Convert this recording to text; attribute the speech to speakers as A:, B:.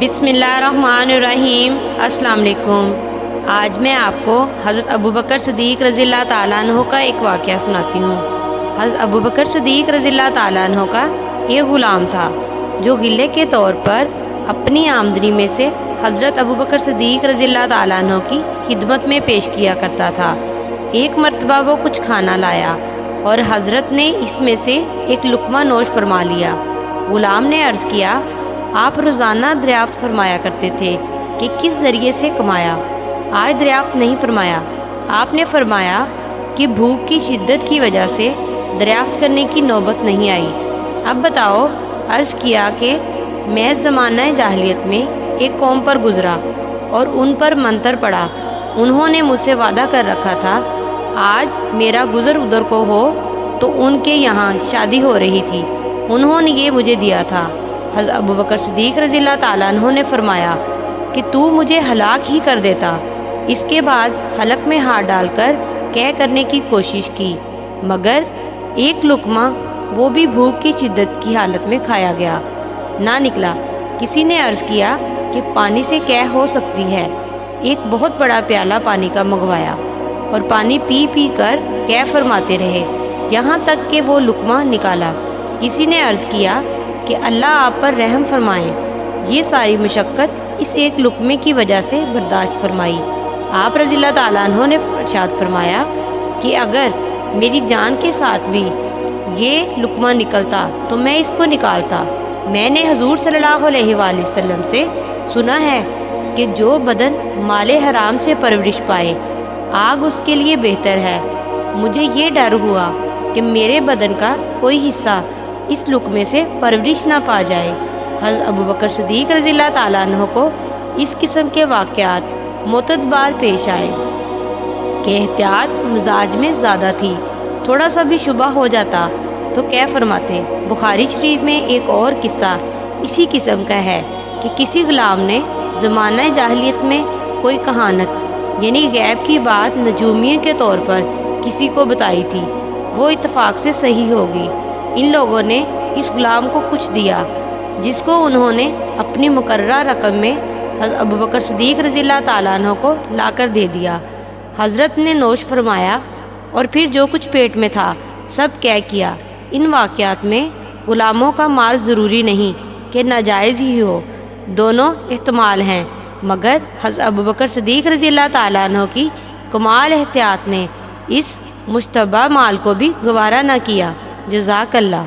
A: बिस्मिल्लाहिर्रहमानिर्रहीम। अस्सलाम वालेकुम। आज मैं आपको हज़रत अबू बकर सिद्दीक़ रज़ी अल्लाह ताला अन्हो का एक वाक़या सुनाती हूँ। हज़रत अबू बकर सिद्दीक़ रज़ी अल्लाह ताला अन्हो का एक ग़ुलाम था जो गिले के तौर पर अपनी आमदनी में से हज़रत अबू बकर सिद्दीक़ रज़ी अल्लाह ताला अन्हो की खिदमत में पेश किया करता था। एक मर्तबा वो कुछ खाना लाया और हज़रत ने इसमें से एक लुक़मा नोश फरमा लिया। ग़ुलाम ने अर्ज़ किया, आप रोज़ाना दरियाफ़्त फरमाया करते थे कि किस ज़रिए से कमाया, आज दरियाफ़्त नहीं फरमाया। आपने फरमाया कि भूख की शिद्दत की वजह से दरियाफ़्त करने की नौबत नहीं आई। अब बताओ। अर्ज़ किया कि मैं ज़माना जाहिलियत में एक कौम पर गुज़रा और उन पर मंतर पड़ा। उन्होंने मुझसे वादा कर रखा था, आज मेरा गुज़र उधर को हो तो उनके यहाँ शादी हो रही थी, उन्होंने ये मुझे दिया था। हज़रत अबू बकर सिद्दीक़ रज़ी अल्लाह ताला अन्हो ने फरमाया कि तू मुझे हलाक ही कर देता। इसके बाद हलक में हाथ डालकर कह करने की कोशिश की, मगर एक लुक़मा वो भी भूख की शिद्दत की हालत में खाया गया, ना निकला। किसी ने अर्ज़ किया कि पानी से क्या हो सकती है। एक बहुत बड़ा प्याला पानी का मंगवाया और पानी पी पी कर क्या फरमाते रहे, यहाँ तक कि वो लुक़मा निकाला। किसी ने अर्ज़ किया कि अल्लाह आप पर रहम फरमाएं। ये सारी मशक्क़त इस एक लुक़मे की वजह से बर्दाश्त फरमाई। आप रज़ी अल्लाह ताला अन्हो ने इरशाद फरमाया कि अगर मेरी जान के साथ भी ये लुक़मा निकलता तो मैं इसको निकालता। मैंने हजूर सल्लल्लाहु अलैहि वसल्लम से सुना है कि जो बदन माले हराम से परवरिश पाए आग उसके लिए बेहतर है। मुझे ये डर हुआ कि मेरे बदन का कोई हिस्सा इस लुक़मे से परवरिश ना पा जाए। हज़रत अबू बकर सिद्दीक़ रज़ी अल्लाह ताला अन्हो को इस किस्म के वाक़यात मुतअद्दिबार पेश आए कि एहतियात मिजाज में ज़्यादा थी। थोड़ा सा भी शुबा हो जाता तो क्या फरमाते। बुखारी शरीफ में एक और किस्सा इसी किस्म का है कि किसी ग़ुलाम ने ज़माना जाहिलियत में कोई कहानत यानी गैब की बात नजूमिये के तौर पर किसी को बताई थी। वो इत्तफाक से सही होगी। इन लोगों ने इस ग़ुलाम को कुछ दिया जिसको उन्होंने अपनी मुकर्ररा रकम में हज़रत अबू बकर सिद्दीक़ रज़ी अल्लाह ताला अन्हो को लाकर दे दिया। हज़रत ने नोश फरमाया और फिर जो कुछ पेट में था सब क्या किया। इन वाक़यात में ग़ुलामों का माल ज़रूरी नहीं कि नाजायज़ ही हो, दोनों एहतमाल हैं, मगर हज़रत अबू बकर सिद्दीक़ रज़ी अल्लाह ताला अन्हो की कमाल एहतियात ने इस मुश्तबा माल को भी गवारा न किया। जज़ाकल्लाह।